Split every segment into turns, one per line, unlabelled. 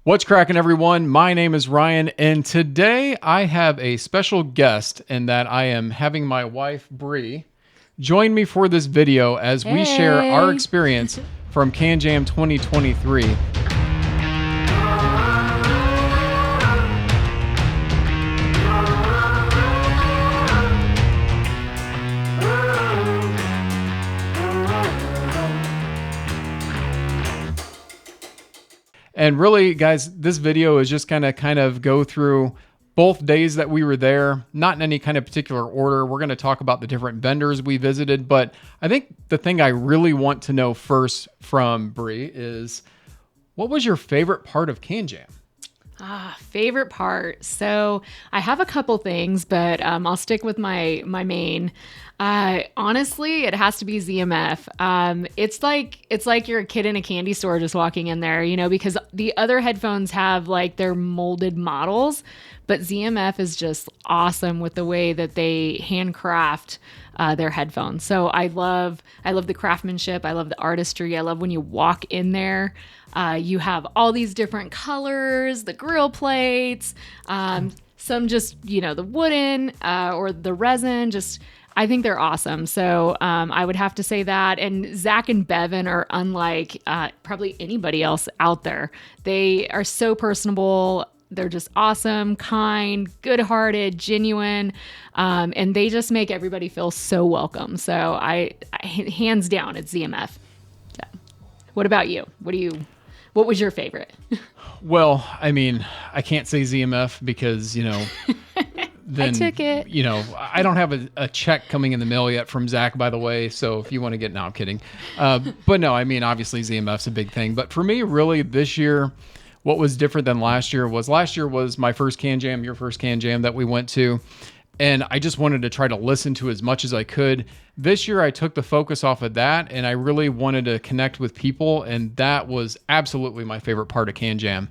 What's cracking, everyone? My name is Ryan, and today I have a special guest in that I am having my wife, Bree, join me for this video as we share our
Hey.
experience from CANJAM 2023. And really, guys, this video is just gonna kind of go through both days that we were there, not in any kind of particular order. We're going to talk about the different vendors we visited, but I think the thing I really want to know first from Bree is, what was your favorite part of CANJAM?
Favorite part. So I have a couple things, but I'll stick with my main. Honestly, it has to be ZMF. It's like you're a kid in a candy store just walking in there, because the other headphones have like their molded models, but ZMF is just awesome with the way that they handcraft their headphones. So I love the craftsmanship. I love the artistry. I love when you walk in there. You have all these different colors, the grill plates, some just, the wooden or the resin, I think they're awesome. So I would have to say that. And Zach and Bevan are unlike probably anybody else out there. They are so personable. They're just awesome, kind, good-hearted, genuine, and they just make everybody feel so welcome. So I hands down, it's ZMF. So, what about you? What was your favorite?
Well, I mean, I can't say ZMF because, then,
I took it.
I don't have a check coming in the mail yet from Zach, by the way. So if you want to get, no, I'm kidding. But no, I mean, obviously ZMF's a big thing. But for me, really, this year, what was different than last year was my first CANJAM, your first CANJAM that we went to. And I just wanted to try to listen to as much as I could. This year, I took the focus off of that, and I really wanted to connect with people, and that was absolutely my favorite part of CANJAM.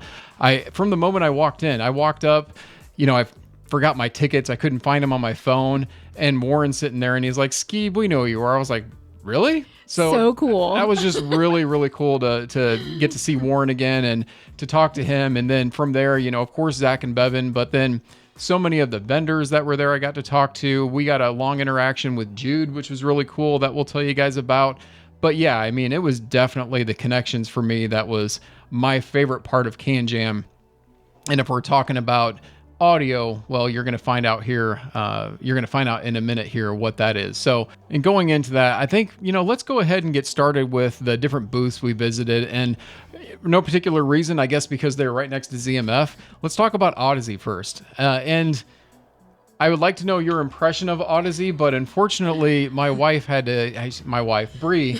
From the moment I walked in, I walked up, I forgot my tickets. I couldn't find them on my phone, and Warren's sitting there, and he's like, "Skeeb, we know who you are." I was like, "Really?"
So cool.
That was just really, really cool to get to see Warren again and to talk to him. And then from there, of course, Zach and Bevan, but then so many of the vendors that were there I got to talk to. We got a long interaction with Jude, which was really cool, that we'll tell you guys about. But yeah, I mean, it was definitely the connections for me that was my favorite part of CANJAM. And if we're talking about audio, well, you're going to find out here. You're going to find out in a minute here what that is. So, and going into that, I think, let's go ahead and get started with the different booths we visited. And no particular reason, I guess, because they're right next to ZMF. Let's talk about Audeze first. And I would like to know your impression of Audeze, but unfortunately, my wife, Bree,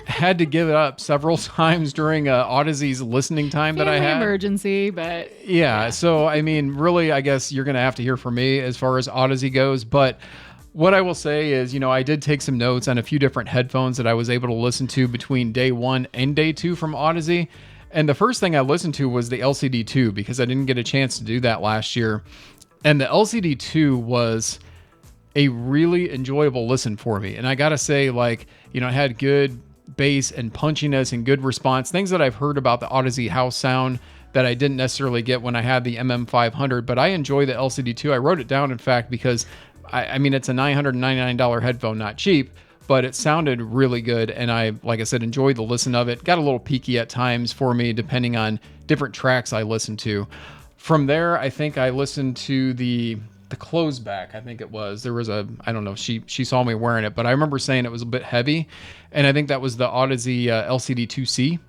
had to give it up several times during Audeze's listening time that I had.
Emergency, but
yeah. So, I mean, really, I guess you're going to have to hear from me as far as Audeze goes. But what I will say is, I did take some notes on a few different headphones that I was able to listen to between day 1 and day 2 from Audeze. And the first thing I listened to was the LCD2 because I didn't get a chance to do that last year. And the LCD2 was a really enjoyable listen for me. And I got to say, it had good bass and punchiness and good response, things that I've heard about the Audeze house sound that I didn't necessarily get when I had the MM500, but I enjoy the LCD2. I wrote it down, in fact, because I mean, it's a $999 headphone, not cheap, but it sounded really good. And I, like I said, enjoyed the listen of it. Got a little peaky at times for me, depending on different tracks I listened to. From there, I think I listened to the close back. I think it was, there was I don't know, she saw me wearing it, but I remember saying it was a bit heavy. And I think that was the Audeze LCD2C.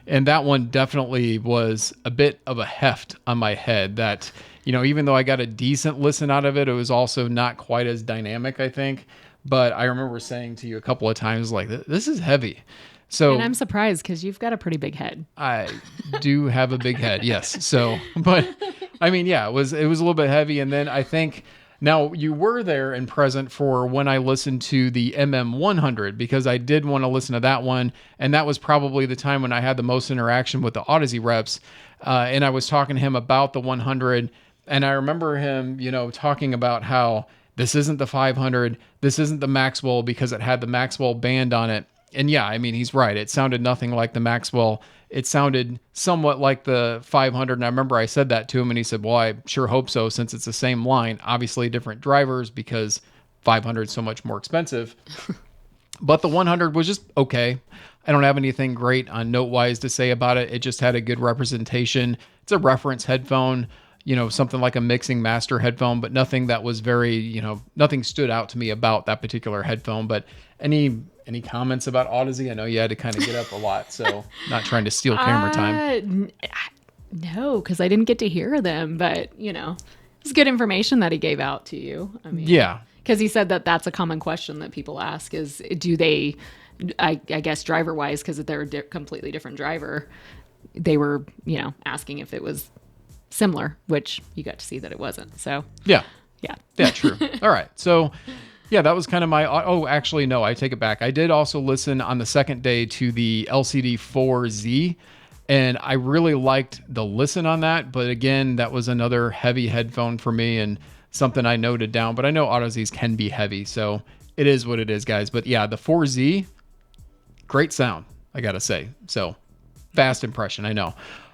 And that one definitely was a bit of a heft on my head that, even though I got a decent listen out of it, it was also not quite as dynamic, I think. But I remember saying to you a couple of times, like, this is heavy. So,
and I'm surprised because you've got a pretty big head.
I do have a big head, yes. So, but I mean, yeah, it was a little bit heavy. And then I think, now you were there and present for when I listened to the MM100 because I did want to listen to that one. And that was probably the time when I had the most interaction with the Audeze reps. And I was talking to him about the 100. And I remember him, talking about how this isn't the 500, this isn't the Maxwell because it had the Maxwell band on it. And yeah, I mean, he's right. It sounded nothing like the Maxwell it sounded somewhat like the 500. And I remember I said that to him and he said, well, I sure hope so, since it's the same line, obviously different drivers because 500 is so much more expensive. But the 100 was just okay. I don't have anything great on note-wise to say about it. It just had a good representation. It's a reference headphone, something like a mixing master headphone, but nothing that was very, nothing stood out to me about that particular headphone. But any comments about Audeze? I know you had to kind of get up a lot, so not trying to steal camera time.
No, because I didn't get to hear them, but, it's good information that he gave out to you. I mean,
yeah.
Because he said that that's a common question that people ask is, do they, I guess driver wise, because they're a completely different driver, they were, asking if it was similar, which you got to see that it wasn't. So
yeah, true. All right. So yeah, that was kind of my, actually, no, I take it back. I did also listen on the second day to the LCD 4Z, and I really liked the listen on that. But again, that was another heavy headphone for me and something I noted down, but I know Audezes can be heavy, so it is what it is, guys. But yeah, the 4Z, great sound, I gotta say. So fast impression, I know.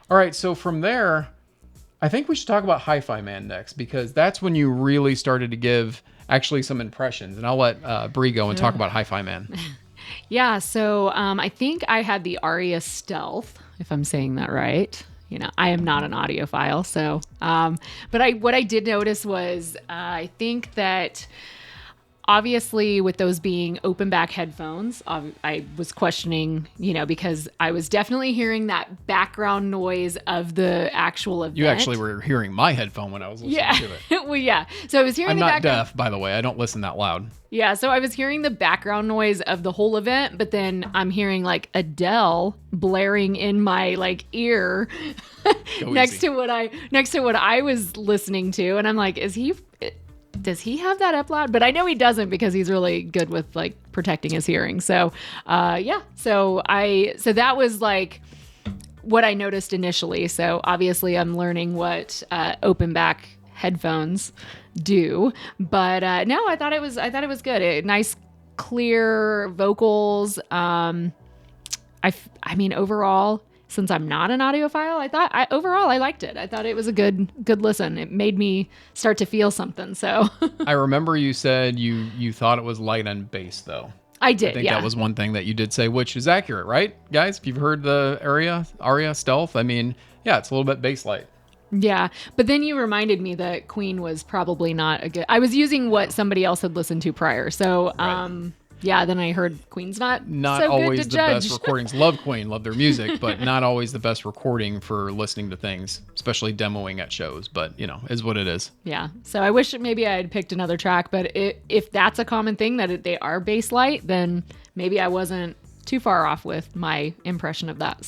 All right, so from there, I think we should talk about Hi-Fi Man next, because that's when you really started to give actually some impressions, and I'll let Bree go and talk about Hi-Fi Man.
Yeah, so I think I had the Aria Stealth, if I'm saying that right. I am not an audiophile, so, but what I did notice was, I think that obviously with those being open back headphones, I was questioning, because I was definitely hearing that background noise of the actual event.
You actually were hearing my headphone when I was listening to it.
Well, yeah. So I was hearing
I'm not deaf, by the way. I don't listen that loud.
Yeah, so I was hearing the background noise of the whole event, but then I'm hearing like Adele blaring in my ear next to what I was listening to, and I'm like, does he have that up loud? But I know he doesn't, because he's really good with protecting his hearing. So, yeah. So that was what I noticed initially. So obviously I'm learning what open back headphones do, but no, I thought it was good. Nice, clear vocals. I mean, overall, since I'm not an audiophile, I liked it. I thought it was a good listen. It made me start to feel something. So
I remember you said you thought it was light on bass, though.
I did.
I think that was one thing that you did say, which is accurate, right, guys? If you've heard the Aria Stealth, I mean, yeah, it's a little bit bass light.
Yeah, but then you reminded me that Queen was probably not a good. I was using what somebody else had listened to prior, so
right.
Yeah. Then I heard Queen's not so
always
good to
the
judge.
best recordings. Love Queen, love their music, but not always the best recording for listening to things, especially demoing at shows. But is what it is.
Yeah. So I wish maybe I had picked another track, but if that's a common thing that they are bass light, then maybe I wasn't too far off with my impression of that.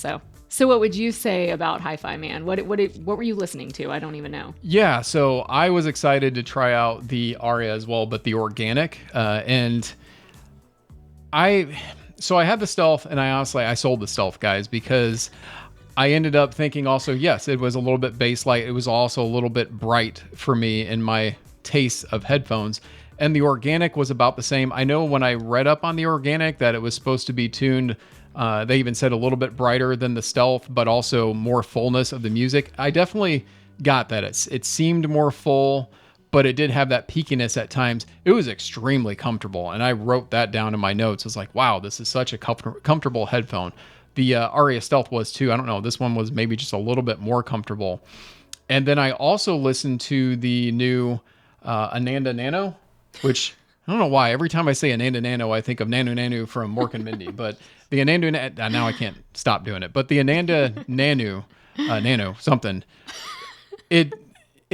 So what would you say about Hi-Fi Man? What were you listening to? I don't even know.
Yeah, so I was excited to try out the Aria as well, but the organic. And I had the Stealth, and I sold the Stealth, guys, because I ended up thinking also, yes, it was a little bit bass light. It was also a little bit bright for me in my taste of headphones. And the organic was about the same. I know when I read up on the organic that it was supposed to be tuned. They even said a little bit brighter than the Stealth, but also more fullness of the music. I definitely got that. It seemed more full, but it did have that peakiness at times. It was extremely comfortable, and I wrote that down in my notes. It's like, wow, this is such a comfortable headphone. The Aria Stealth was too. I don't know. This one was maybe just a little bit more comfortable. And then I also listened to the new Ananda Nano, which I don't know why. Every time I say Ananda Nano, I think of Nanu Nanu from Mork and Mindy, but the Ananda, now I can't stop doing it, but the Ananda Nano something, it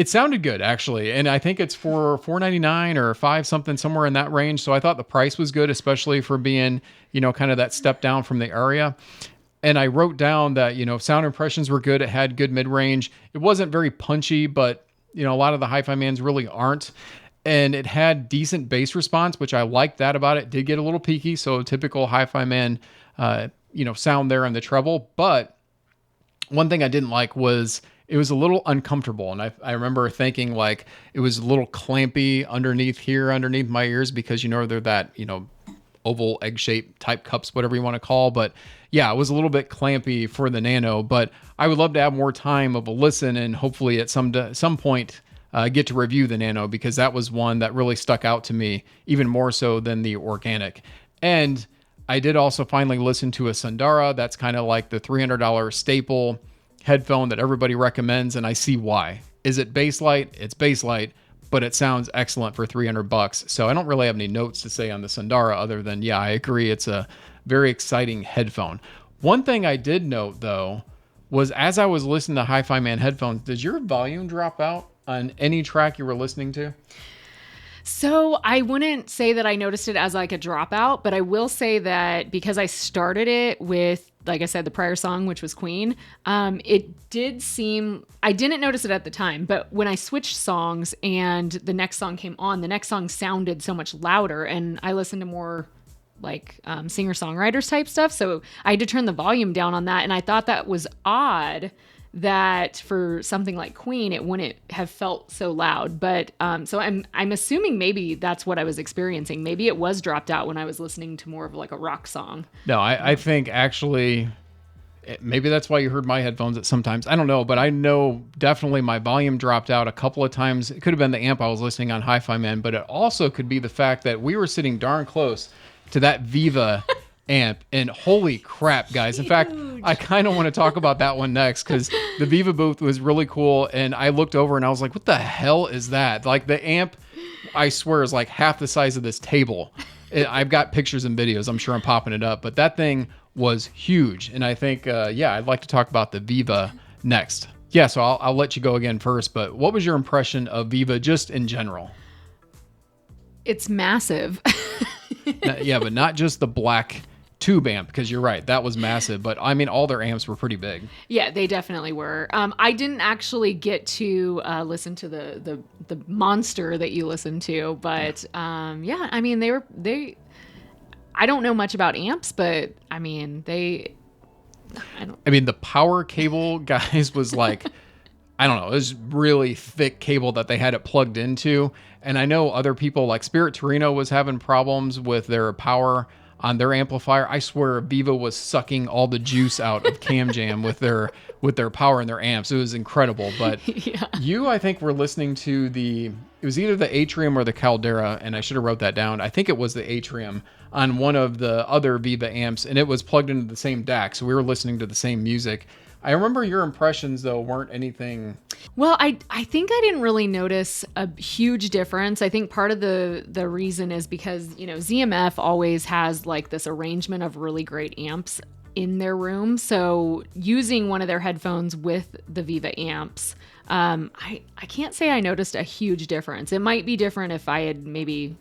sounded good actually. And I think it's for $4.99 or $5 something, somewhere in that range. So I thought the price was good, especially for being, kind of that step down from the Aria. And I wrote down that, sound impressions were good. It had good mid-range. It wasn't very punchy, but a lot of the Hi-Fi Mans really aren't. And it had decent bass response, which I liked that about it. Did get a little peaky, so typical Hi-Fi Man, sound there in the treble. But one thing I didn't like was it was a little uncomfortable. And I remember thinking it was a little clampy underneath my ears because, they're that, oval egg-shaped type cups, whatever you want to call. But yeah, it was a little bit clampy for the Nano, but I would love to have more time of a listen and hopefully at some point get to review the Nano, because that was one that really stuck out to me even more so than the Organic. And I did also finally listen to a Sundara. That's kind of like the $300 staple headphone that everybody recommends, and I see why. Is it Basslight? It's Basslight, but it sounds excellent for $300. So I don't really have any notes to say on the Sundara other than, yeah, I agree. It's a very exciting headphone. One thing I did note though was as I was listening to Hifiman headphones, does your volume drop out on any track you were listening to?
So I wouldn't say that I noticed it as like a dropout, but I will say that because I started it with, like I said, the prior song, which was Queen, it did seem, I didn't notice it at the time, but when I switched songs and the next song came on, the next song sounded so much louder, and I listened to more like singer-songwriters type stuff. So I had to turn the volume down on that. And I thought that was odd that for something like Queen, it wouldn't have felt so loud. But so I'm assuming maybe that's what I was experiencing. Maybe it was dropped out when I was listening to more of like a rock song.
No, I think actually maybe that's why you heard my headphones at sometimes. I don't know, but I know definitely my volume dropped out a couple of times. It could have been the amp I was listening on Hifiman, but it also could be the fact that we were sitting darn close to that Viva amp, and holy crap, guys. In fact, I kind of want to talk about that one next, because the Viva booth was really cool, and I looked over and I was like, what the hell is that? Like, the amp, I swear, is like half the size of this table. I've got pictures and videos. I'm sure I'm popping it up, but that thing was huge. And I think, I'd like to talk about the Viva next. Yeah, so I'll let you go again first, but what was your impression of Viva just in general?
It's massive.
Yeah, but not just the black tube amp, because you're right, that was massive. But I mean, all their amps were pretty big.
Yeah, they definitely were. I didn't actually get to listen to the monster that you listened to, but yeah, I mean, they. I don't know much about amps, but I mean, the power cable, guys, was like, I don't know, it was really thick cable that they had it plugged into. And I know other people like Spirit Torino was having problems with their power on their amplifier. I swear Viva was sucking all the juice out of CANJAM with their power and their amps. It was incredible. But yeah. You, I think, were listening to it was either the Atrium or the Caldera, and I should have wrote that down. I think it was the Atrium on one of the other Viva amps, and it was plugged into the same DAC, so we were listening to the same music. I remember your impressions, though, weren't anything... Well, I think I didn't really notice a huge difference. I think part of the reason is because, ZMF always has like this arrangement of really great amps in their room. So using one of their headphones with the Viva amps, I can't say I noticed a huge difference. It might be different if I had maybe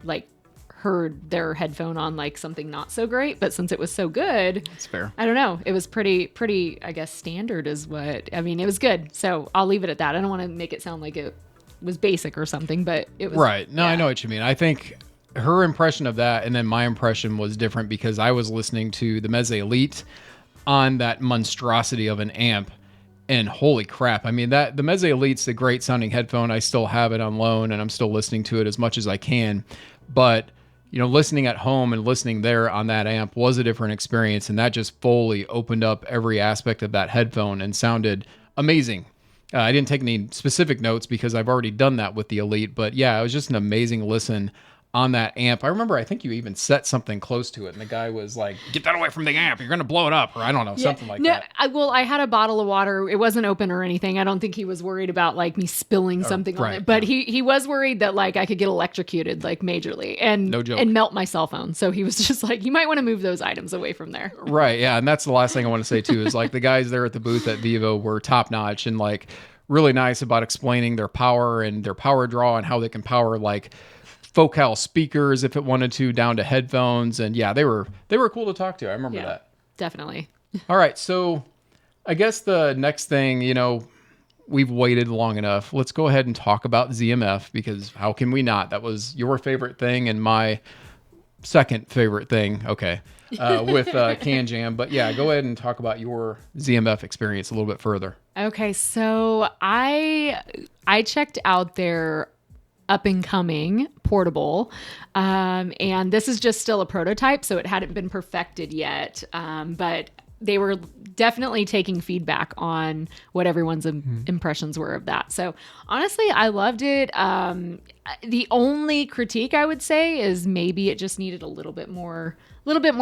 like heard their headphone on like something not so great, but since it was so good,
it's fair.
I don't know. It was pretty, I guess, standard is what, I mean, it was good. So I'll leave it at that. I don't want to make it sound like it was basic or something, but it was.
Right. No, yeah. I know what you mean. I think her impression of that and then my impression was different because I was listening to the Meze Elite on that monstrosity of an amp. And holy crap. I mean, the Meze Elite's a great sounding headphone. I still have it on loan and I'm still listening to it as much as I can. But listening at home and listening there on that amp was a different experience, and that just fully opened up every aspect of that headphone and sounded amazing. I didn't take any specific notes because I've already done that with the Elite, but yeah, it was just an amazing listen on that amp. I remember, I think you even set something close to it, and the guy was like, "Get that away from the amp! You're gonna blow it up," or I don't know, something like that.
I had a bottle of water. It wasn't open or anything. I don't think he was worried about like me spilling something on it, but he was worried that like I could get electrocuted like majorly and
no joke.
And melt my cell phone. So he was just like, "You might want to move those items away from there."
Right? Yeah, and that's the last thing I want to say too is like the guys there at the booth at Viva were top notch and like really nice about explaining their power and their power draw and how they can power like focal speakers if it wanted to, down to headphones. And yeah, they were cool to talk to. I remember that.
Definitely.
All right. So I guess the next thing, we've waited long enough. Let's go ahead and talk about ZMF, because how can we not? That was your favorite thing and my second favorite thing. Okay. With CANJAM. But yeah, go ahead and talk about your ZMF experience a little bit further.
Okay. So I checked out their up and coming portable. And this is just still a prototype, so it hadn't been perfected yet. But they were definitely taking feedback on what everyone's impressions were of that. So honestly, I loved it. The only critique I would say is maybe it just needed a little bit more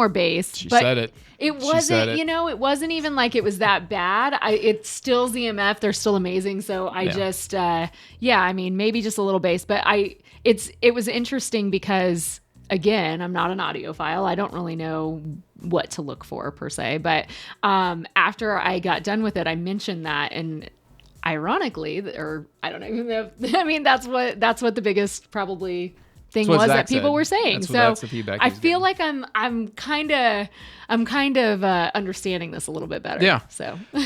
bass.
She said it.
It wasn't, it wasn't even like it was that bad. It's still ZMF. They're still amazing. So I just, I mean, maybe just a little bass, but it was interesting because, again, I'm not an audiophile. I don't really know what to look for per se, but after I got done with it, I mentioned that, and ironically, or I don't even know. I mean, that's what the biggest probably thing was that people were saying.
That's the feedback
I feel like I'm kind of understanding this a little bit better.
Yeah.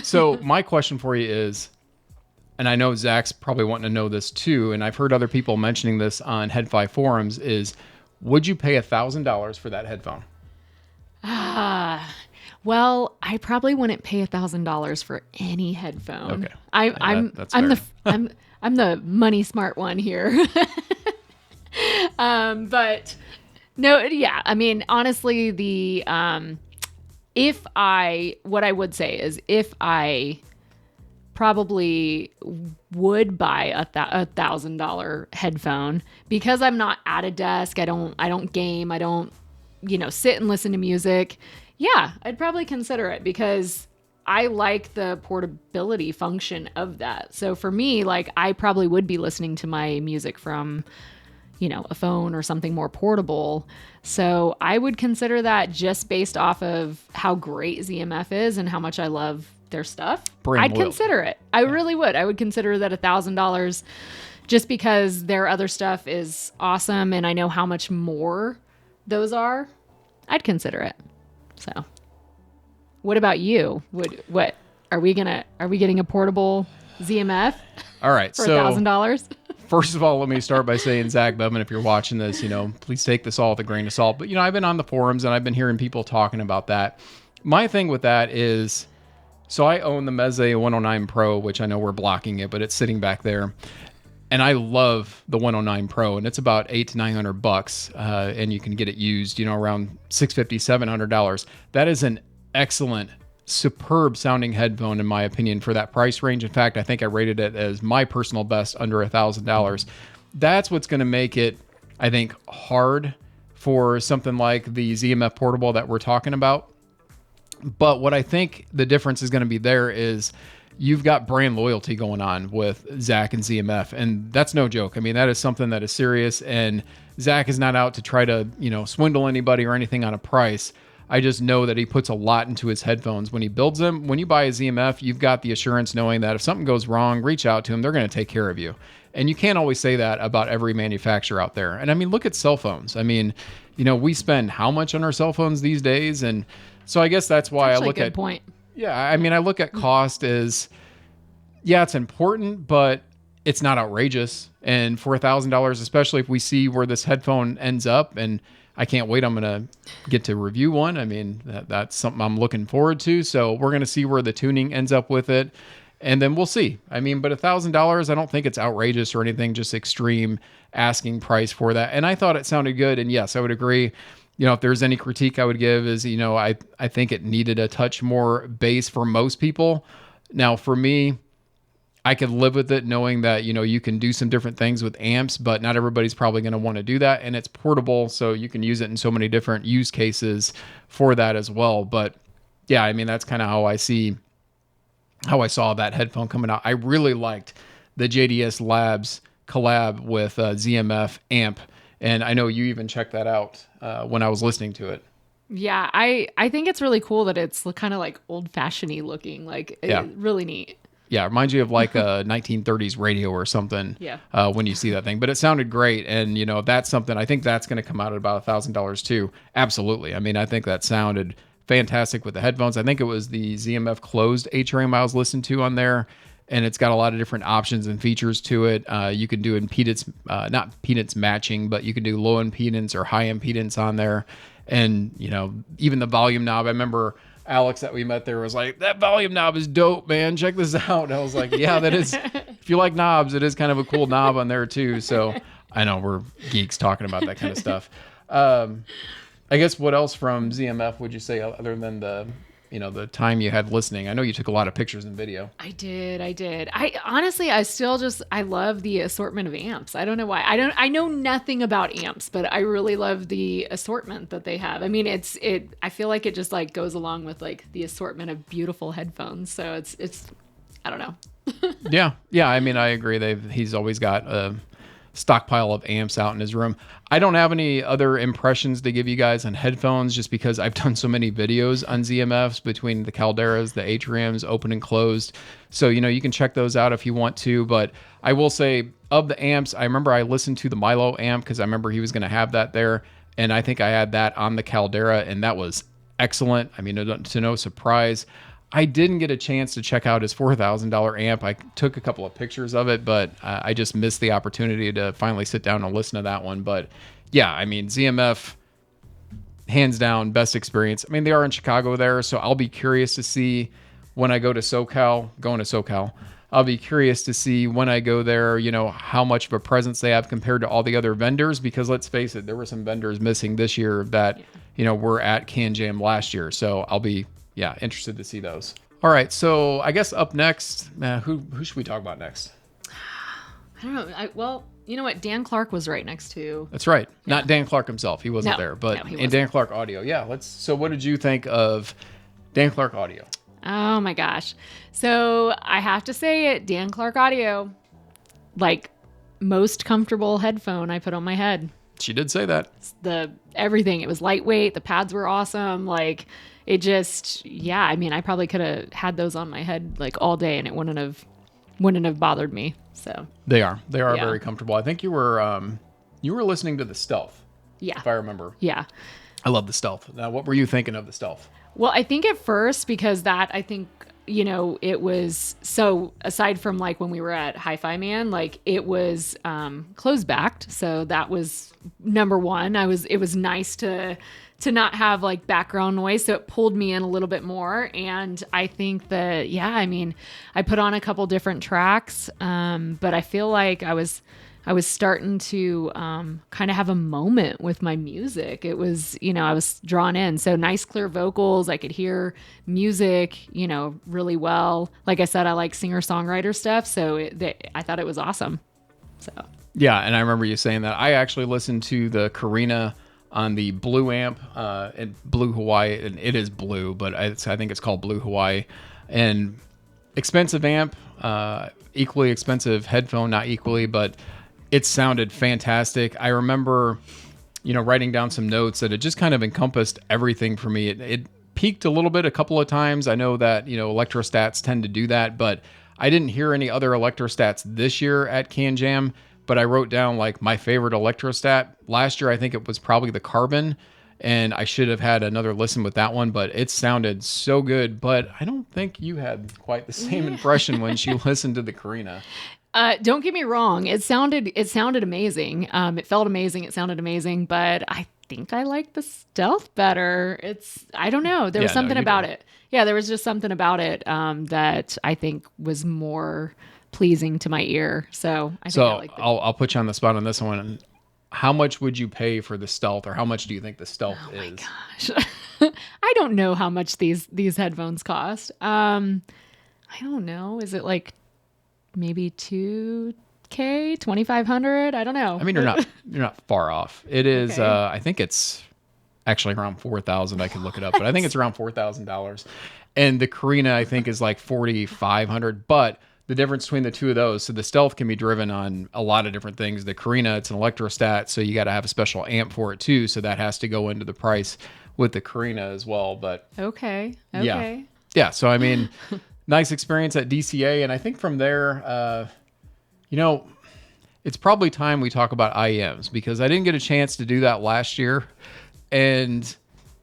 So
my question for you is, and I know Zach's probably wanting to know this too, and I've heard other people mentioning this on HeadFi forums, is would you pay $1,000 for that headphone?
Well, I probably wouldn't pay $1,000 for any headphone.
Okay.
I'm the money smart one here. But no, yeah. I mean, honestly, what I would say is if I probably would buy a $1,000 headphone, because I'm not at a desk. I don't game. I don't, sit and listen to music. Yeah, I'd probably consider it because I like the portability function of that. So for me, like, I probably would be listening to my music from, a phone or something more portable. So I would consider that just based off of how great ZMF is and how much I love their stuff. I'd consider it. I really would. I would consider that $1,000 just because their other stuff is awesome and I know how much more those are. I'd consider it. So what about you? What are we getting a portable ZMF?
All right.
For $1,000?
First of all, let me start by saying, Zach Bevan, if you're watching this, please take this all with a grain of salt. But, I've been on the forums and I've been hearing people talking about that. My thing with that is, so I own the Meze 109 Pro, which I know we're blocking it, but it's sitting back there. And I love the 109 Pro, and it's about $800 to $900, and you can get it used, around $650, $700. That is an excellent, superb sounding headphone, in my opinion, for that price range. In fact, I think I rated it as my personal best under $1,000. That's what's going to make it, I think, hard for something like the ZMF portable that we're talking about. But what I think the difference is going to be there is you've got brand loyalty going on with Zach and ZMF, and that's no joke. I mean, that is something that is serious, and Zach is not out to try to, swindle anybody or anything on a price. I just know that he puts a lot into his headphones when he builds them. When you buy a ZMF, you've got the assurance knowing that if something goes wrong, reach out to him. They're going to take care of you. And you can't always say that about every manufacturer out there. And I mean, look at cell phones. I mean, we spend how much on our cell phones these days? And so I guess that's why I look at...
point.
Yeah, I mean, I look at cost as, it's important, but it's not outrageous. And for $1,000, especially if we see where this headphone ends up, and I can't wait. I'm going to get to review one. I mean, that's something I'm looking forward to. So we're going to see where the tuning ends up with it. And then we'll see. I mean, but $1,000, I don't think it's outrageous or anything, just extreme asking price for that. And I thought it sounded good. And yes, I would agree. If there's any critique I would give is, I think it needed a touch more bass for most people. Now, for me, I could live with it knowing that, you can do some different things with amps, but not everybody's probably going to want to do that. And it's portable, so you can use it in so many different use cases for that as well. But yeah, I mean, that's kind of how I saw that headphone coming out. I really liked the JDS Labs collab with ZMF amp. And I know you even checked that out when I was listening to it.
Yeah, I think it's really cool that it's kind of like old-fashioned-y looking, really neat.
Yeah, it reminds you of like a 1930s radio or something.
Yeah.
When you see that thing, but it sounded great, and that's something I think that's going to come out at about $1,000 too. Absolutely. I mean, I think that sounded fantastic with the headphones. I think it was the ZMF closed HRM I was listening to on there, and it's got a lot of different options and features to it. You can do impedance, not impedance matching, but you can do low impedance or high impedance on there, and even the volume knob. I remember Alex that we met there was like, that volume knob is dope, man. Check this out. And I was like, yeah, that is, if you like knobs, it is kind of a cool knob on there too. So I know we're geeks talking about that kind of stuff. I guess what else from ZMF would you say other than the time you had listening? I know you took a lot of pictures and video.
I did. I honestly, I love the assortment of amps. I don't know why. I know nothing about amps, but I really love the assortment that they have. I mean, I feel like it just like goes along with like the assortment of beautiful headphones. So it's, I don't know.
Yeah. I mean, I agree. He's always got a stockpile of amps out in his room. I don't have any other impressions to give you guys on headphones just because I've done so many videos on ZMFs between the Calderas, the Atriums, open and closed. So, you can check those out if you want to. But I will say, of the amps, I remember I listened to the Milo amp because I remember he was going to have that there. And I think I had that on the Caldera, and that was excellent. I mean, to no surprise. I didn't get a chance to check out his $4,000 amp. I took a couple of pictures of it, but I just missed the opportunity to finally sit down and listen to that one. But yeah, I mean, ZMF, hands down, best experience. I mean, they are in Chicago there, so I'll be curious to see when I go to SoCal, I'll be curious to see when I go there, how much of a presence they have compared to all the other vendors, because let's face it, there were some vendors missing this year that, were at CANJAM last year. So I'll be interested to see those. All right, so I guess up next, who should we talk about next?
I don't know. Well, you know what? Dan Clark was right next to.
That's right. Yeah. Not Dan Clark himself. He wasn't there, but
he wasn't.
Dan Clark Audio. Yeah, so what did you think of Dan Clark Audio?
Oh my gosh. So I have to say it, Dan Clark Audio, like most comfortable headphone I put on my head.
She did say that.
Everything. It was lightweight. The pads were awesome. Like, it just, I mean, I probably could have had those on my head like all day and it wouldn't have bothered me. So
they are very comfortable. I think you were listening to the Stealth.
Yeah.
If I remember.
Yeah.
I love the Stealth. Now, what were you thinking of the Stealth?
Well, I think at first, because I think, it was, so aside from like when we were at Hi-Fi Man, like it was closed backed. So that was number one. It was nice to not have like background noise. So it pulled me in a little bit more. And I think that, I mean, I put on a couple different tracks, but I feel like I was starting to kind of have a moment with my music. It was, I was drawn in. So nice, clear vocals. I could hear music, really well. Like I said, I like singer-songwriter stuff. So I thought it was awesome. So. Yeah.
And I remember you saying that. I actually listened to the Carina on the Blue amp in Blue Hawaii, and it is blue, but I think it's called Blue Hawaii. And expensive amp, equally expensive headphone, not equally, but it sounded fantastic. I remember, writing down some notes that it just kind of encompassed everything for me. It peaked a little bit a couple of times. I know that, electrostats tend to do that, but I didn't hear any other electrostats this year at CANJAM. But I wrote down like my favorite electrostat. Last year, I think it was probably the Carbon, and I should have had another listen with that one, but it sounded so good. But I don't think you had quite the same impression when she listened to the Carina.
Don't get me wrong. It sounded amazing. It felt amazing. It sounded amazing, but I think I like the Stealth better. I don't know. There was something about it. Yeah, there was just something about it that I think was more pleasing to my ear. So I think I like
I'll put you on the spot on this one. How much would you pay for the Stealth, or how much do you think the Stealth is?
Oh my gosh. I don't know how much these headphones cost. I don't know. Is it like maybe $2,000, $2,500? I don't know.
I mean, you're not far off. It is, okay. I think it's actually around $4,000. I could look it up, but I think it's around $4,000. And the Carina, I think, is like $4,500. But the difference between the two of those, so the Stealth can be driven on a lot of different things. The Carina, it's an electrostat, so you got to have a special amp for it too. So that has to go into the price with the Carina as well. But
okay.
Yeah. So I mean, nice experience at DCA, and I think from there, it's probably time we talk about IEMs, because I didn't get a chance to do that last year, and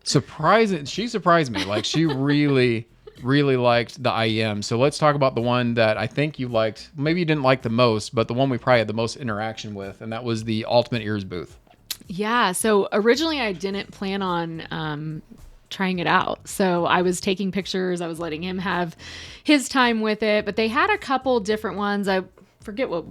she surprised me. Like, she really liked the IEM. So let's talk about the one that I think you liked. Maybe you didn't like the most, but the one we probably had the most interaction with, and that was the UltimateEars booth.
Yeah. So originally I didn't plan on trying it out. So I was taking pictures. I was letting him have his time with it, but they had a couple different ones. I forget what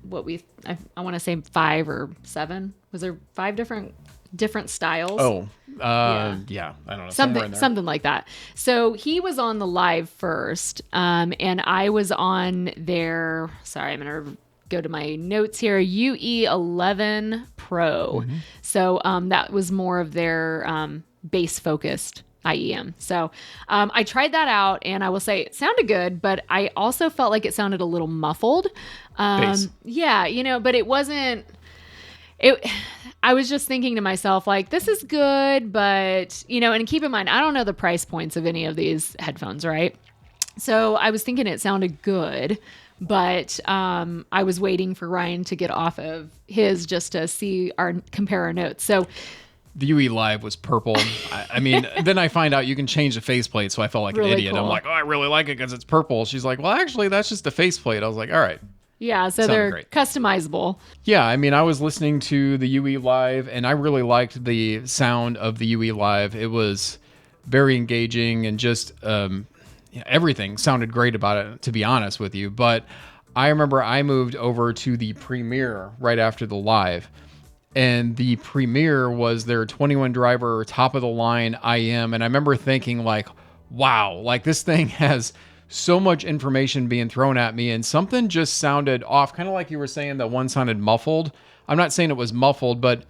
I want to say 5 or 7. Was there 5 different styles?
Oh, yeah. I don't know.
Something like that. So he was on the live first, and I was on their. Sorry, I'm gonna go to my notes here. UE11 Pro.
Mm-hmm.
So that was more of their bass focused IEM. So I tried that out, and I will say it sounded good, but I also felt like it sounded a little muffled.
Bass.
Yeah, but it wasn't. I was just thinking to myself, like, this is good, but, and keep in mind, I don't know the price points of any of these headphones, right? So I was thinking it sounded good, but I was waiting for Ryan to get off of his just to compare our notes. So
the UE Live was purple. I mean, then I find out you can change the faceplate, so I felt like
really
an idiot.
cool.
I'm like, oh, I really like it because it's purple. She's like, well, actually, that's just the faceplate. I was like, all right.
Yeah, so they're great. Customizable.
Yeah, I mean, I was listening to the UE Live, and I really liked the sound of the UE Live. It was very engaging, and just everything sounded great about it, to be honest with you. But I remember I moved over to the Premiere right after the Live, and the Premiere was their 21 driver, top of the line IM, and I remember thinking, like, wow, like this thing has so much information being thrown at me, and something just sounded off, kind of like you were saying that one sounded muffled. I'm not saying it was muffled, but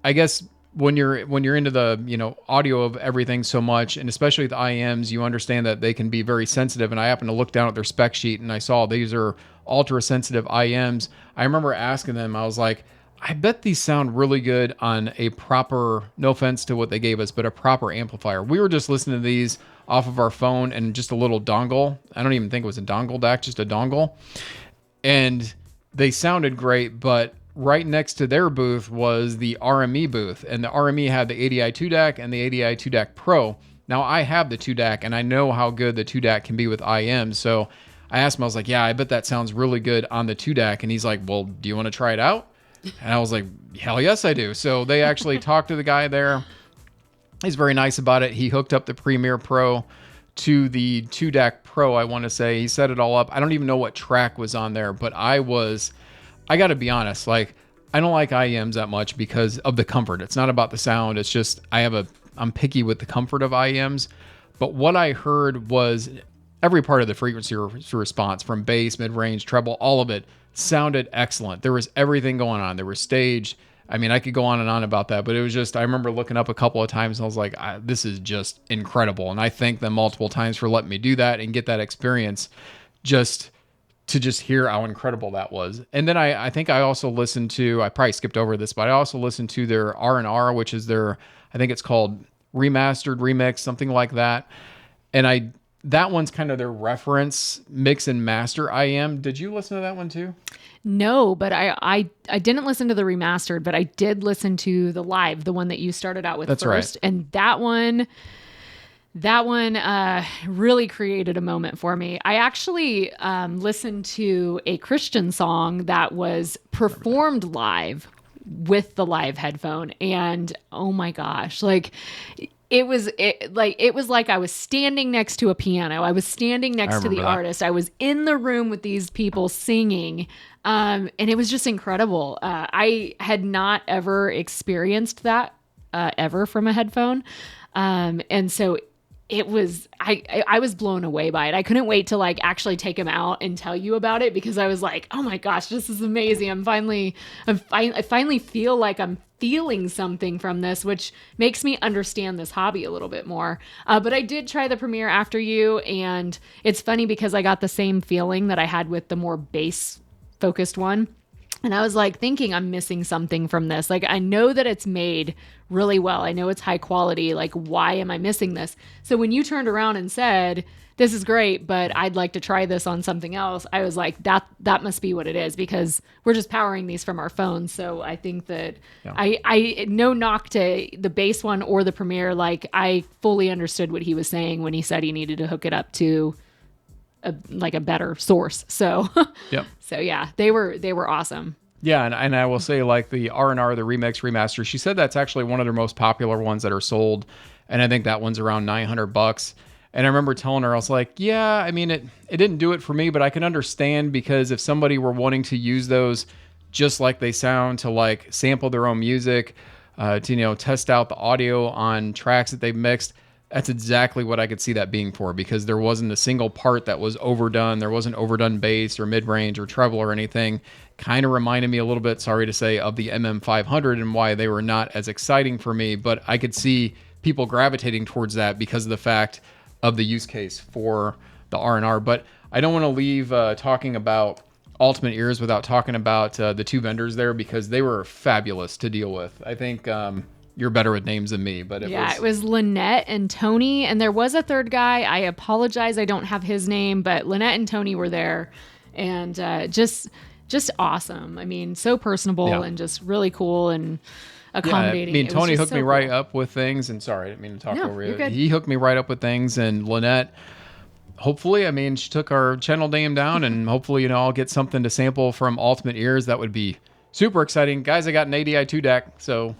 I guess when you're into the audio of everything so much, and especially the IMs, you understand that they can be very sensitive. And I happened to look down at their spec sheet, and I saw these are ultra sensitive IMs. I remember asking them, I was like, I bet these sound really good on a proper, no offense to what they gave us, but a proper amplifier. We were just listening to these off of our phone and just a little dongle. I don't even think it was a dongle DAC, just a dongle. And they sounded great, but right next to their booth was the RME booth. And the RME had the ADI 2 DAC and the ADI 2 DAC Pro. Now, I have the 2 DAC, and I know how good the 2 DAC can be with IM. So I asked him, I was like, yeah, I bet that sounds really good on the 2 DAC. And he's like, well, do you want to try it out? And I was like, hell yes, I do. So they actually talked to the guy there. He's very nice about it. He hooked up the Premiere Pro to the 2 DAC Pro, I want to say. He set it all up. I don't even know what track was on there, but I got to be honest, like, I don't like IEMs that much because of the comfort. It's not about the sound. It's just, I'm picky with the comfort of IEMs. But what I heard was every part of the frequency response, from bass, mid-range, treble, all of it sounded excellent. There was everything going on. There was stage. I mean, I could go on and on about that, but it was just, I remember looking up a couple of times and I was like, this is just incredible. And I thank them multiple times for letting me do that and get that experience just to hear how incredible that was. And then I think I also listened to, I probably skipped over this, but I also listened to their R&R, which is their, I think it's called Remastered, Remix, something like that. And that one's kind of their reference mix and master IM. Did you listen to that one too?
No, but I didn't listen to the remastered, but I did listen to the live, the one that you started out with.
That's
first.
Right.
And that one really created a moment for me. I actually listened to a Christian song that was performed live with the live headphone, and oh my gosh, like it was like I was standing next to a piano. I was standing next to the artist. I was in the room with these people singing. And it was just incredible. I had not ever experienced that ever from a headphone. And so it was, I was blown away by it. I couldn't wait to like actually take him out and tell you about it, because I was like, oh my gosh, this is amazing. I finally feel like I'm feeling something from this, which makes me understand this hobby a little bit more. But I did try the Premiere after you, and it's funny because I got the same feeling that I had with the more bass focused one. And I was like thinking, I'm missing something from this. Like, I know that it's made really well. I know it's high quality. Like, why am I missing this? So when you turned around and said, this is great, but I'd like to try this on something else, I was like, that must be what it is, because we're just powering these from our phones. So I think that I no knock to the bass one or the Premiere. Like, I fully understood what he was saying when he said he needed to hook it up to a better source. So,
yep.
So yeah, they were awesome.
Yeah. And I will say, like, the R&R, the Remix Remaster, she said that's actually one of their most popular ones that are sold. And I think that one's around $900. And I remember telling her, I was like, yeah, I mean, it didn't do it for me, but I can understand, because if somebody were wanting to use those just like they sound to like sample their own music, to, test out the audio on tracks that they've mixed, that's exactly what I could see that being for, because there wasn't a single part that was overdone. There wasn't overdone bass or mid-range or treble or anything. Kind of reminded me a little bit, sorry to say, of the MM500 and why they were not as exciting for me, but I could see people gravitating towards that because of the fact of the use case for the R&R. But I don't want to leave talking about UltimateEars without talking about the two vendors there, because they were fabulous to deal with. I think you're better with names than me, but
it was Lynette and Tony, and there was a third guy. I apologize, I don't have his name, but Lynette and Tony were there, and just awesome. I mean, so personable and just really cool and accommodating.
Yeah, I mean, Tony hooked me right up with things, and sorry, I didn't mean to talk over you. He hooked me right up with things, and Lynette, hopefully, I mean, she took our channel name down, and hopefully, I'll get something to sample from UltimateEars. That would be super exciting. Guys, I got an ADI2 deck, so,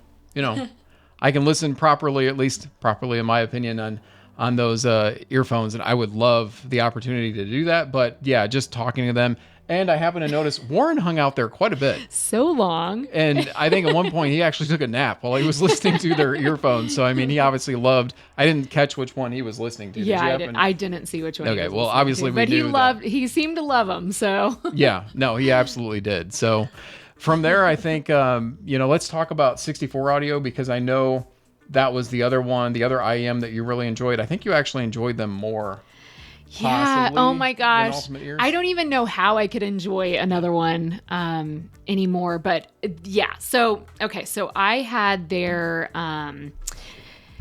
I can listen properly, at least properly in my opinion, on those earphones, and I would love the opportunity to do that. But yeah, just talking to them. And I happen to notice Warren hung out there quite a bit.
So long.
And I think at one point he actually took a nap while he was listening to their earphones. So, I mean, he obviously loved, I didn't catch which one he was listening to.
Yeah, I didn't see which one he was listening
obviously
to.
we knew
But he seemed to love them, so.
Yeah, no, he absolutely did. So from there, I think, let's talk about 64 audio, because I know that was the other one, the other IEM that you really enjoyed. I think you actually enjoyed them more.
Yeah. Oh my gosh. I don't even know how I could enjoy another one anymore. But yeah. So I had their,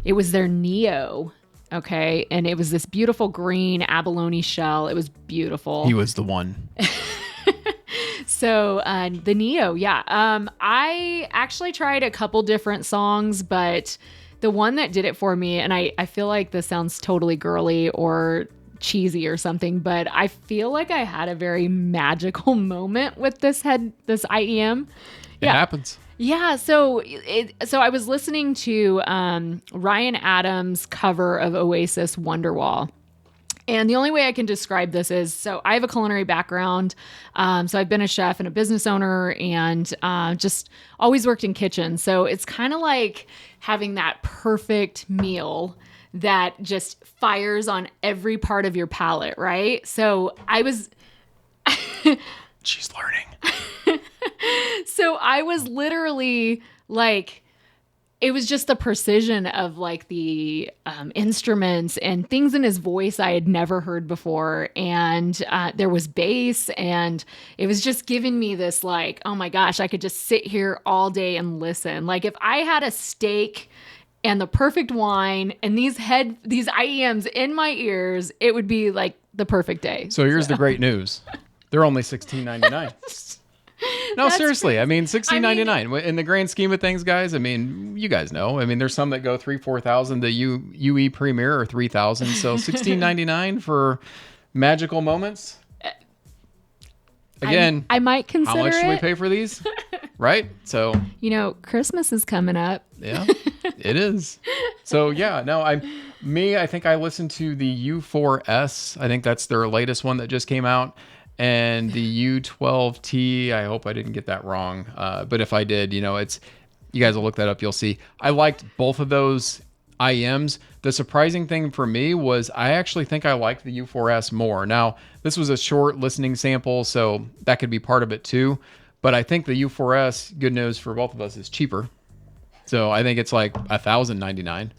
it was their Neo. Okay. And it was this beautiful green abalone shell. It was beautiful.
He was the one.
So the Neo. Yeah. I actually tried a couple different songs, but the one that did it for me, and I feel like this sounds totally girly or cheesy or something, but I feel like I had a very magical moment with this IEM.
It happens.
Yeah, so I was listening to Ryan Adams' cover of Oasis Wonderwall. And the only way I can describe this is, so I have a culinary background. So I've been a chef and a business owner, and just always worked in kitchens. So it's kind of like having that perfect meal that just fires on every part of your palate, right? So I was...
She's learning.
So I was literally like... It was just the precision of like the instruments and things in his voice I had never heard before. And there was bass, and it was just giving me this like, oh my gosh, I could just sit here all day and listen. Like if I had a steak and the perfect wine and these IEMs in my ears, it would be like the perfect day.
So here's the great news. They're only $16.99. No,
That's
seriously.
crazy.
I mean, $16.99 in the grand scheme of things, guys. I mean, you guys know. I mean, there's some that go $3,000-$4,000. The UE Premier or $3,000. So $16.99 for magical moments. Again,
I might consider
how much
it.
should we pay for these? Right? So
Christmas is coming up.
Yeah, it is. So yeah, no, I think I listened to the U4S. I think that's their latest one that just came out. And the U12T, I hope I didn't get that wrong. But if I did, you guys will look that up. You'll see. I liked both of those IEMs. The surprising thing for me was I actually think I liked the U4S more. Now, this was a short listening sample, so that could be part of it too. But I think the U4S, good news for both of us, is cheaper. So I think it's like $1,099.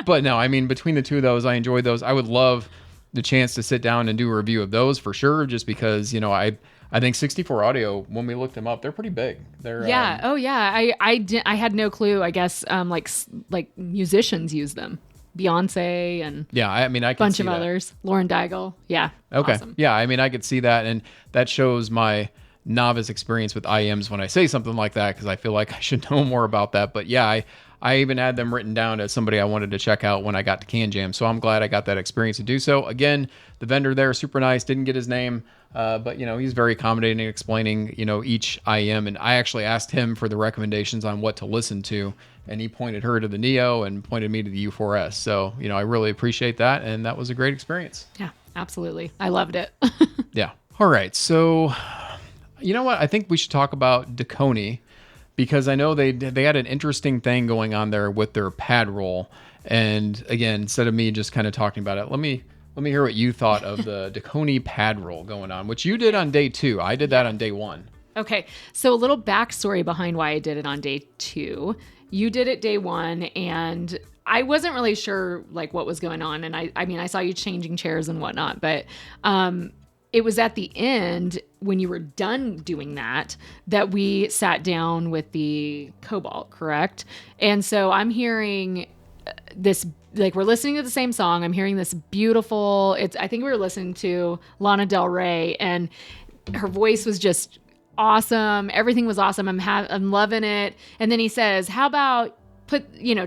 But no, I mean, between the two of those, I enjoyed those. I would love the chance to sit down and do a review of those for sure, just because I think 64 Audio, when we looked them up, they're pretty big. They're I had no clue. I guess like musicians use them. Beyonce and I mean, I can
bunch
see
of
that.
Others. Lauren Daigle. Yeah.
Okay.
Awesome.
Yeah, I mean, I could see that, and that shows my novice experience with IEMs when I say something like that, because I feel like I should know more about that. But yeah, I even had them written down as somebody I wanted to check out when I got to CANJAM. So I'm glad I got that experience to do so. Again, the vendor there, super nice, didn't get his name, but he's very accommodating in explaining, each IEM. And I actually asked him for the recommendations on what to listen to, and he pointed her to the Neo and pointed me to the U4S. So, I really appreciate that. And that was a great experience.
Yeah, absolutely. I loved it.
Yeah. All right. So, you know what? I think we should talk about Dekoni, because I know they had an interesting thing going on there with their pad roll. And again, instead of me just kind of talking about it, let me hear what you thought of the Dekoni pad roll going on, which you did on day 2. I did that on day 1.
Okay. So a little backstory behind why I did it on day 2. You did it day 1, and I wasn't really sure like what was going on. And I mean, I saw you changing chairs and whatnot, but it was at the end when you were done doing that we sat down with the Cobalt, correct? And so I'm hearing this, like, we're listening to the same song. I'm hearing this beautiful, I think we were listening to Lana Del Rey, and her voice was just awesome. Everything was awesome. I'm loving it. And then he says, how about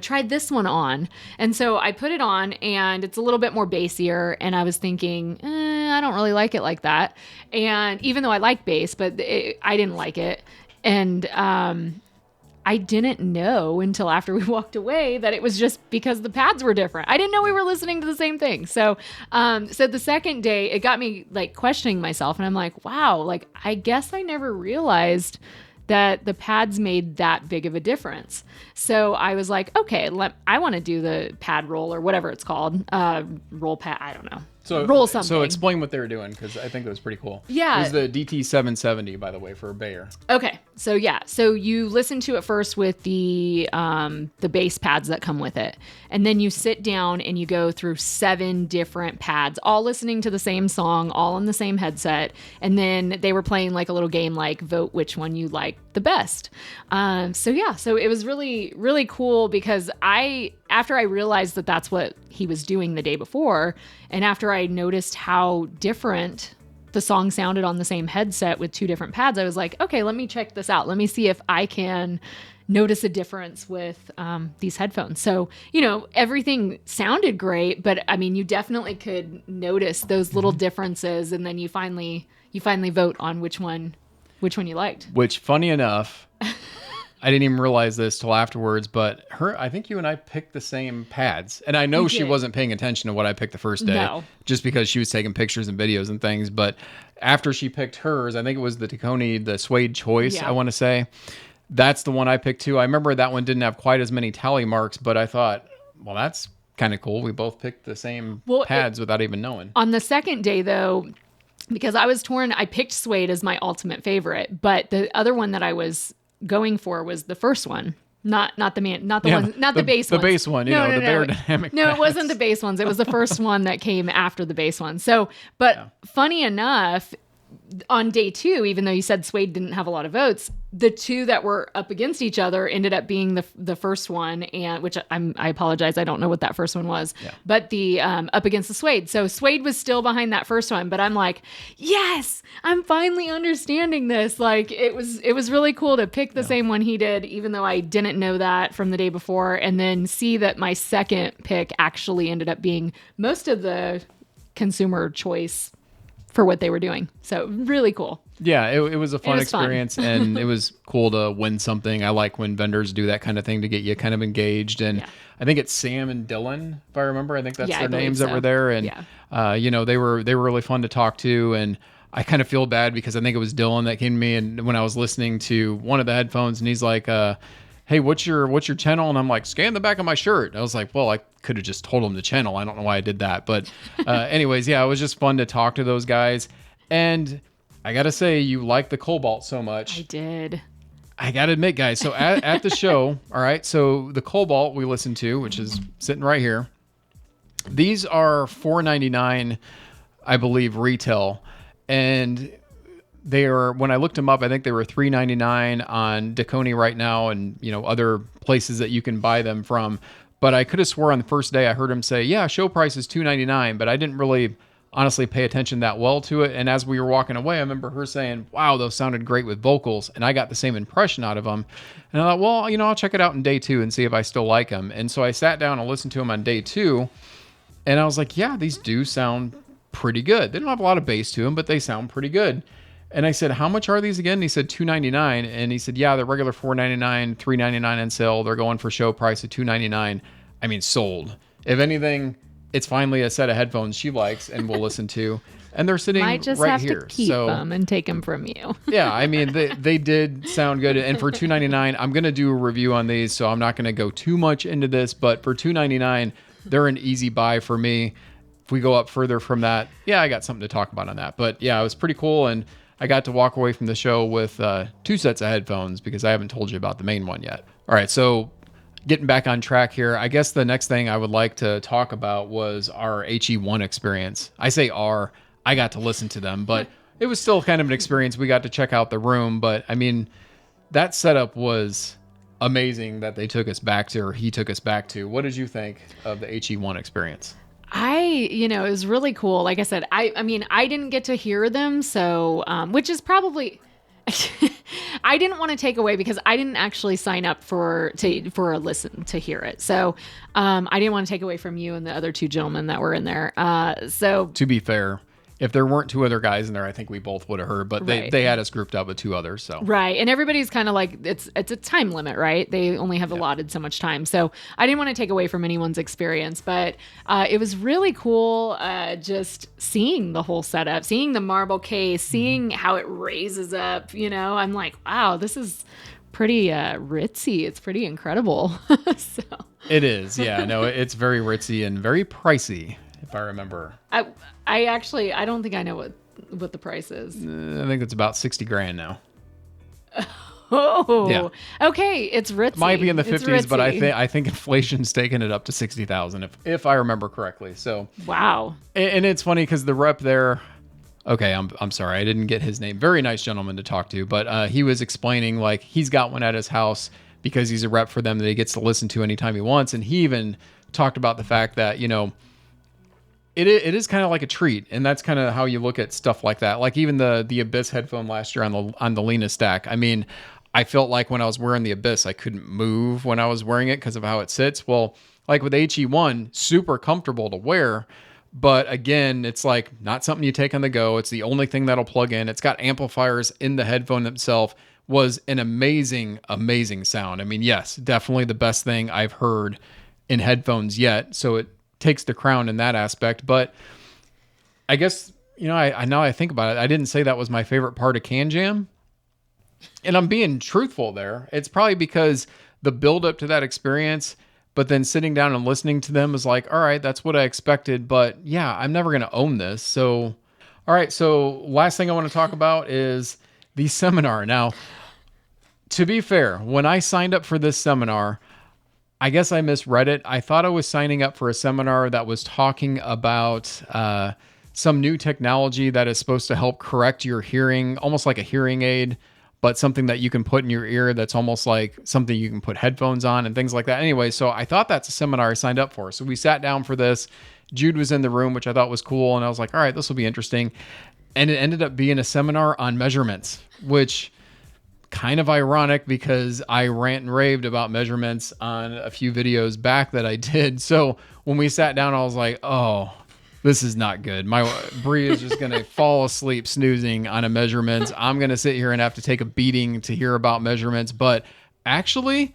try this one on. And so I put it on, and it's a little bit more bassier. And I was thinking, I don't really like it like that. And even though I like bass, but I didn't like it. And I didn't know until after we walked away that it was just because the pads were different. I didn't know we were listening to the same thing. So the second day, it got me like questioning myself, and I'm like, wow, like, I guess I never realized that the pads made that big of a difference. So I was like, okay, I want to do the pad roll, or whatever it's called. Roll pad, I don't know. Roll something.
So explain what they were doing, because I think it was pretty cool.
Yeah.
It was the DT770, by the way, for a Bayer.
Okay. So yeah. So you listen to it first with the bass pads that come with it. And then you sit down and you go through 7 different pads, all listening to the same song, all on the same headset. And then they were playing like a little game, like vote which one you like the best. So it was really, really cool, because after I realized that that's what he was doing the day before, and after I noticed how different the song sounded on the same headset with 2 different pads, I was like, okay, let me check this out. Let me see if I can notice a difference with these headphones. So, everything sounded great, but I mean, you definitely could notice those little differences, and then you finally vote on which one you liked.
Which, funny enough, I didn't even realize this till afterwards, but I think you and I picked the same pads. And I know she wasn't paying attention to what I picked the first day, just because she was taking pictures and videos and things. But after she picked hers, I think it was the Dekoni, the suede choice, I want to say. That's the one I picked too. I remember that one didn't have quite as many tally marks, but I thought, well, that's kind of cool. We both picked the same pads without even knowing.
On the second day, though, because I was torn, I picked suede as my ultimate favorite, but the other one that I was going for was the first one, not the bass one.
The bass one, the Bayer Dynamic.
No, it wasn't the bass ones. It was the first one that came after the bass one. So, but funny enough, on day 2, even though you said suede didn't have a lot of votes, the 2 that were up against each other ended up being the first one, and which I apologize, I don't know what that first one was, but the up against the suede. So suede was still behind that first one, but I'm like, yes, I'm finally understanding this. Like, it was really cool to pick the same one he did, even though I didn't know that from the day before, and then see that my second pick actually ended up being most of the consumer choice for what they were doing. So really cool.
Yeah, it was a fun experience, and it was cool to win something. I like when vendors do that kind of thing to get you kind of engaged. And I think it's Sam and Dylan, if I remember. I think that's their names that were there. And they were really fun to talk to. And I kind of feel bad because I think it was Dylan that came to me, and when I was listening to one of the headphones, and he's like, hey, what's your channel? And I'm like, scan the back of my shirt. I was like, well, I could have just told him the channel. I don't know why I did that. But anyways, it was just fun to talk to those guys. And I got to say, you like the Cobalt so much.
I did.
I got to admit, guys, so at the show, all right, so the Cobalt we listened to, which is sitting right here, these are $4.99, I believe, retail. And they are, when I looked them up, I think they were $3.99 on Dekoni right now, and other places that you can buy them from. But I could have swore on the first day I heard him say, show price is $2.99, but I didn't really honestly pay attention that well to it. And as we were walking away, I remember her saying, wow, those sounded great with vocals. And I got the same impression out of them. And I thought, well, I'll check it out in day 2 and see if I still like them. And so I sat down and listened to them on day 2. And I was like, yeah, these do sound pretty good. They don't have a lot of bass to them, but they sound pretty good. And I said, how much are these again? And he said $299. And he said, yeah, they're regular $499, $399 on sale. They're going for show price of $299. I mean, sold. If anything, it's finally a set of headphones she likes and will listen to. And they're sitting
Might just
right
have
here.
to keep them and take them from you.
Yeah, I mean, they did sound good. And for $299, I'm going to do a review on these, so I'm not going to go too much into this. But for $299, they're an easy buy for me. If we go up further from that, yeah, I got something to talk about on that. But yeah, it was pretty cool. And I got to walk away from the show with 2 sets of headphones because I haven't told you about the main one yet. All right, so getting back on track here, I guess the next thing I would like to talk about was our HE1 experience. I say I got to listen to them, but it was still kind of an experience. We got to check out the room, but I mean, that setup was amazing that they took us back to, or he took us back to. What did you think of the HE1 experience?
It was really cool. Like I said, I mean, I didn't get to hear them. So, which is probably, I didn't want to take away because I didn't actually sign up for a listen to hear it. So, I didn't want to take away from you and the other 2 gentlemen that were in there. So
to be fair, if there weren't 2 other guys in there, I think we both would have heard, but they had us grouped up with 2 others. So
right. And everybody's kind of like, it's a time limit, right? They only have allotted so much time. So I didn't want to take away from anyone's experience, but it was really cool just seeing the whole setup, seeing the marble case, seeing how it raises up, I'm like, wow, this is pretty ritzy. It's pretty incredible. So
it is. Yeah, no, it's very ritzy and very pricey, if I remember.
I actually, I don't think I know what the price is.
I think it's about $60,000 now.
Oh, yeah. Okay. It's ritzy.
Might be in the 50s, but I think inflation's taken it up to 60,000 if I remember correctly. So
wow.
And it's funny because the rep there, okay, I'm sorry, I didn't get his name. Very nice gentleman to talk to, but he was explaining like he's got one at his house because he's a rep for them that he gets to listen to anytime he wants, and he even talked about the fact that It is kind of like a treat, and that's kind of how you look at stuff like that. Like even the Abyss headphone last year on the Lena stack. I mean, I felt like when I was wearing the Abyss, I couldn't move when I was wearing it because of how it sits. Well, like with HE1, super comfortable to wear, but again, it's like not something you take on the go. It's the only thing that'll plug in. It's got amplifiers in the headphone itself. Was an amazing, amazing sound. I mean, yes, definitely the best thing I've heard in headphones yet. So it takes the crown in that aspect. But I guess, I now I think about it, I didn't say that was my favorite part of CANJAM. And I'm being truthful there. It's probably because the build up to that experience, but then sitting down and listening to them is like, all right, that's what I expected. But yeah, I'm never going to own this. So, all right. So last thing I want to talk about is the seminar. Now, to be fair, when I signed up for this seminar, I guess I misread it. I thought I was signing up for a seminar that was talking about some new technology that is supposed to help correct your hearing, almost like a hearing aid, but something that you can put in your ear that's almost like something you can put headphones on and things like that. Anyway, so I thought that's a seminar I signed up for. So we sat down for this. Jude was in the room, which I thought was cool. And I was like, all right, this will be interesting. And it ended up being a seminar on measurements, which kind of ironic because I rant and raved about measurements on a few videos back that I did. So when we sat down, I was like, oh, this is not good. My Bree is just going to fall asleep snoozing on a measurements. I'm going to sit here and have to take a beating to hear about measurements. But actually,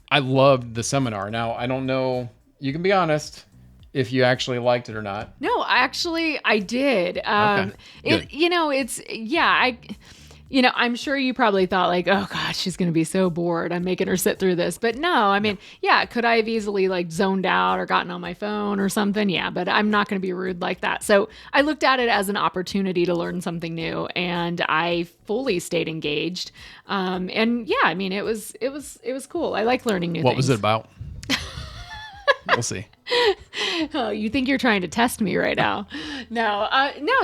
I loved the seminar. Now, I don't know. You can be honest if you actually liked it or not.
No, actually, I did.
Okay,
I'm sure you probably thought like, oh gosh, she's going to be so bored. I'm making her sit through this. But no, I mean, yeah, could I have easily like zoned out or gotten on my phone or something? Yeah, but I'm not going to be rude like that. So I looked at it as an opportunity to learn something new, and I fully stayed engaged. And yeah, I mean, it was cool. I like learning new things.
What was it about? We'll see.
Oh, you think you're trying to test me right now? No.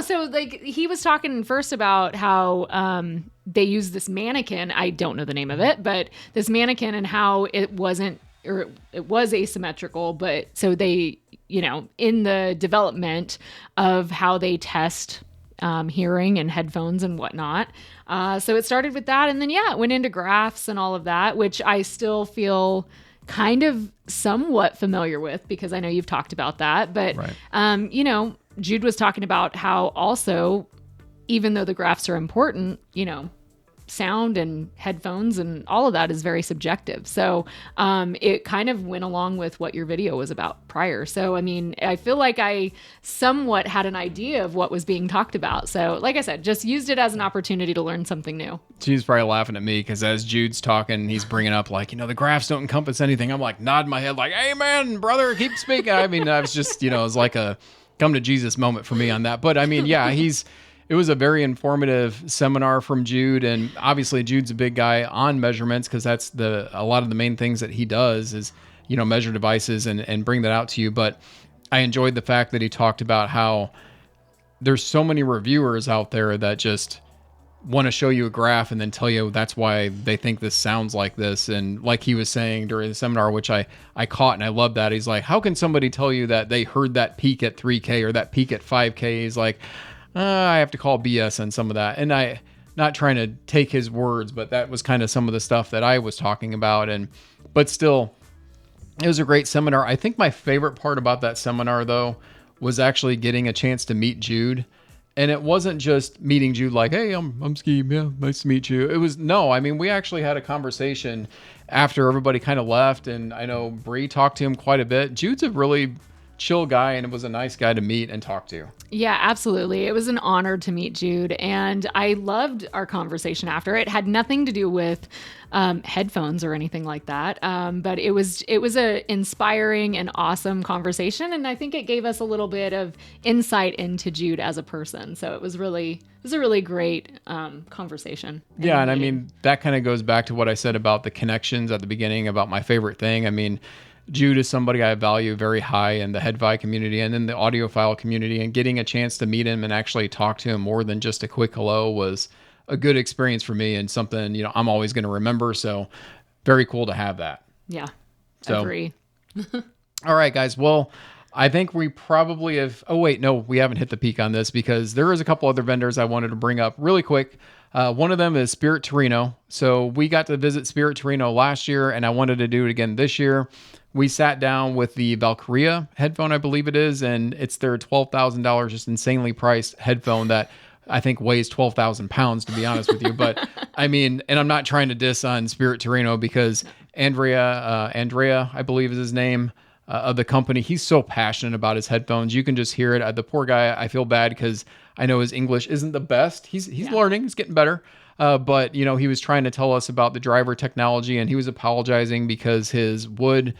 So like he was talking first about how they use this mannequin. I don't know the name of it, but this mannequin and how it wasn't or it was asymmetrical, but so they, in the development of how they test hearing and headphones and whatnot. So it started with that. And then, it went into graphs and all of that, which I still feel kind of somewhat familiar with because I know you've talked about that. But,
right.
Jude was talking about how also, even though the graphs are important, sound and headphones and all of that is very subjective. So it kind of went along with what your video was about prior. So, I mean, I feel like I somewhat had an idea of what was being talked about. So like I said, just used it as an opportunity to learn something new.
She's probably laughing at me because as Jude's talking, he's bringing up like, the graphs don't encompass anything. I'm like nodding my head like, amen, brother, keep speaking. I mean, I was just, it was like a come to Jesus moment for me on that. But I mean, it was a very informative seminar from Jude, and obviously Jude's a big guy on measurements because that's a lot of the main things that he does is, measure devices and bring that out to you. But I enjoyed the fact that he talked about how there's so many reviewers out there that just want to show you a graph and then tell you that's why they think this sounds like this. And like he was saying during the seminar, which I caught and I love that. He's like, how can somebody tell you that they heard that peak at 3K or that peak at 5K? He's like, I have to call BS on some of that. And I, not trying to take his words, but that was kind of some of the stuff that I was talking about. But still, it was a great seminar. I think my favorite part about that seminar, though, was actually getting a chance to meet Jude. And it wasn't just meeting Jude like, hey, I'm Ski. Yeah, nice to meet you. It was, we actually had a conversation after everybody kind of left. And I know Bree talked to him quite a bit. Jude's a really chill guy, and it was a nice guy to meet and talk to.
Yeah, absolutely. It was an honor to meet Jude, and I loved our conversation after. It had nothing to do with headphones or anything like that, but it was a inspiring and awesome conversation, and I think it gave us a little bit of insight into Jude as a person. So it was a really great conversation.
Yeah, and I mean that kind of goes back to what I said about the connections at the beginning about my favorite thing. I mean, Jude is somebody I value very high in the HeadFi community and in the audiophile community, and getting a chance to meet him and actually talk to him more than just a quick hello was a good experience for me and something, I'm always going to remember. So very cool to have that.
Yeah, agree.
All right, guys. Well, I think we probably have, we haven't hit the peak on this because there is a couple other vendors I wanted to bring up really quick. One of them is Spirit Torino. So we got to visit Spirit Torino last year, and I wanted to do it again this year. We sat down with the Valkyria headphone, I believe it is, and it's their $12,000, just insanely priced headphone that I think weighs 12,000 pounds, to be honest with you. But I mean, and I'm not trying to diss on Spirit Torino because Andrea, I believe is his name, of the company. He's so passionate about his headphones. You can just hear it. The poor guy, I feel bad because I know his English isn't the best. He's learning. He's getting better. But, he was trying to tell us about the driver technology, and he was apologizing because his wood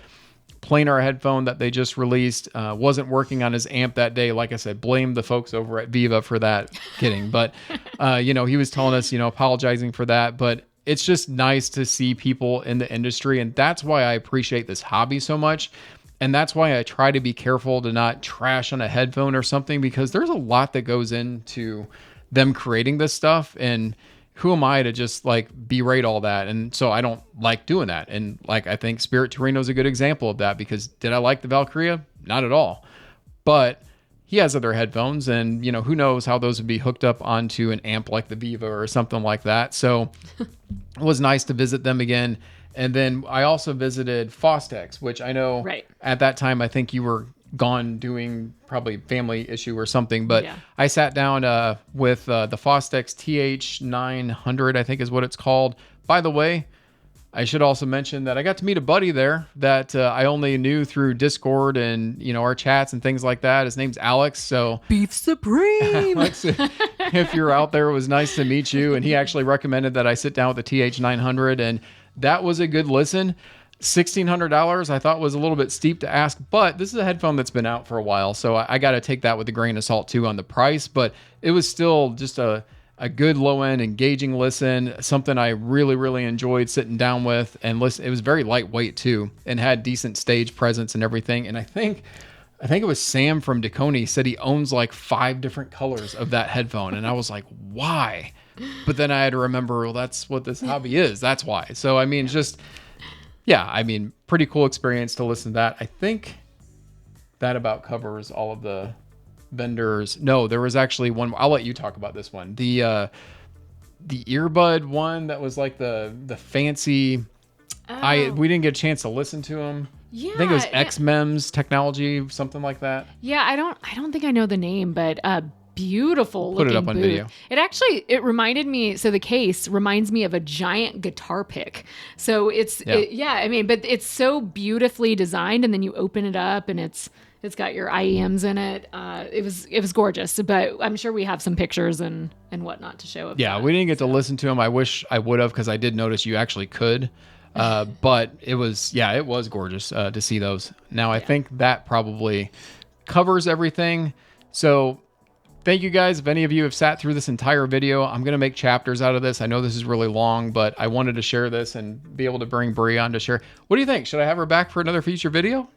planar headphone that they just released wasn't working on his amp that day. Like I said, blame the folks over at Viva for that. Kidding. But, he was telling us, apologizing for that. But it's just nice to see people in the industry. And that's why I appreciate this hobby so much. And that's why I try to be careful to not trash on a headphone or something, because there's a lot that goes into them creating this stuff. And who am I to just berate all that? And so I don't like doing that. And I think Spirit Torino is a good example of that, because did I like the Valkyria? Not at all. But he has other headphones, and who knows how those would be hooked up onto an amp like the Viva or something like that. So it was nice to visit them again. And then I also visited Fostex, which I know at that time, I think you were gone doing probably family issue or something, but I sat down with the Fostex TH900, I think is what it's called. By the way, I should also mention that I got to meet a buddy there that I only knew through Discord and, our chats and things like that. His name's Alex. So
Beef Supreme.
Alex, if you're out there, it was nice to meet you. And he actually recommended that I sit down with the TH900, and that was a good listen. $1,600 I thought was a little bit steep to ask, but this is a headphone that's been out for a while, so I got to take that with a grain of salt too on the price. But it was still just a good low-end engaging listen, something I really, really enjoyed sitting down with and listen. It was very lightweight too, and had decent stage presence and everything. And I think it was Sam from Dekoni said he owns 5 different colors of that headphone, and I was like, why? But then I had to remember, well, that's what this hobby is. That's why. So I mean, just yeah, I mean, pretty cool experience to listen to that. I think that about covers all of the vendors. No, there was actually one. I'll let you talk about this one. The earbud one that was like the fancy. We didn't get a chance to listen to them.
Yeah,
I think it was XMEMS technology, something like that.
Yeah, I don't think I know the name, but beautiful
Put
looking
it up on
booth.
video.
It reminded me, so the case reminds me of a giant guitar pick. So I mean, but it's so beautifully designed, and then you open it up and it's got your IEMs in it. It was gorgeous, but I'm sure we have some pictures and whatnot to show of that.
We didn't get to listen to them. I wish I would have, because I did notice you actually could. But it was gorgeous to see those. Now, I think that probably covers everything. So thank you guys. If any of you have sat through this entire video, I'm going to make chapters out of this. I know this is really long, but I wanted to share this and be able to bring Briana to share. What do you think? Should I have her back for another feature video?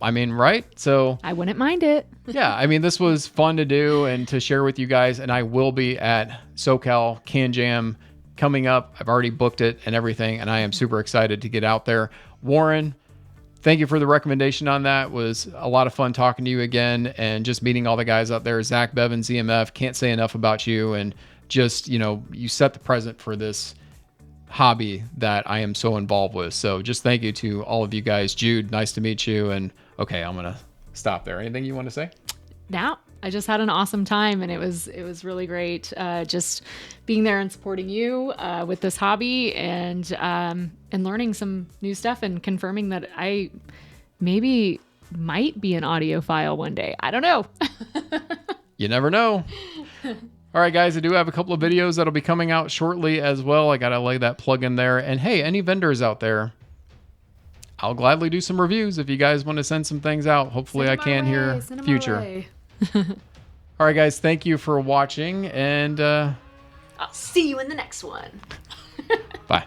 I mean, right? So
I wouldn't mind it.
yeah, I mean, this was fun to do and to share with you guys. And I will be at SoCal CANJAM coming up. I've already booked it and everything, and I am super excited to get out there. Warren, thank you for the recommendation on that. It was a lot of fun talking to you again and just meeting all the guys out there. Zach Bevins, EMF, can't say enough about you, and just, you set the present for this hobby that I am so involved with. So just thank you to all of you guys. Jude, nice to meet you. And okay, I'm going to stop there. Anything you want to say?
Now, I just had an awesome time, and it was really great. Just being there and supporting you with this hobby, and learning some new stuff, and confirming that I maybe might be an audiophile one day. I don't know.
You never know. All right, guys, I do have a couple of videos that'll be coming out shortly as well. I got to lay that plug in there. And hey, any vendors out there, I'll gladly do some reviews if you guys want to send some things out. Hopefully I can here future. All right, guys, thank you for watching, and
I'll see you in the next one.
bye.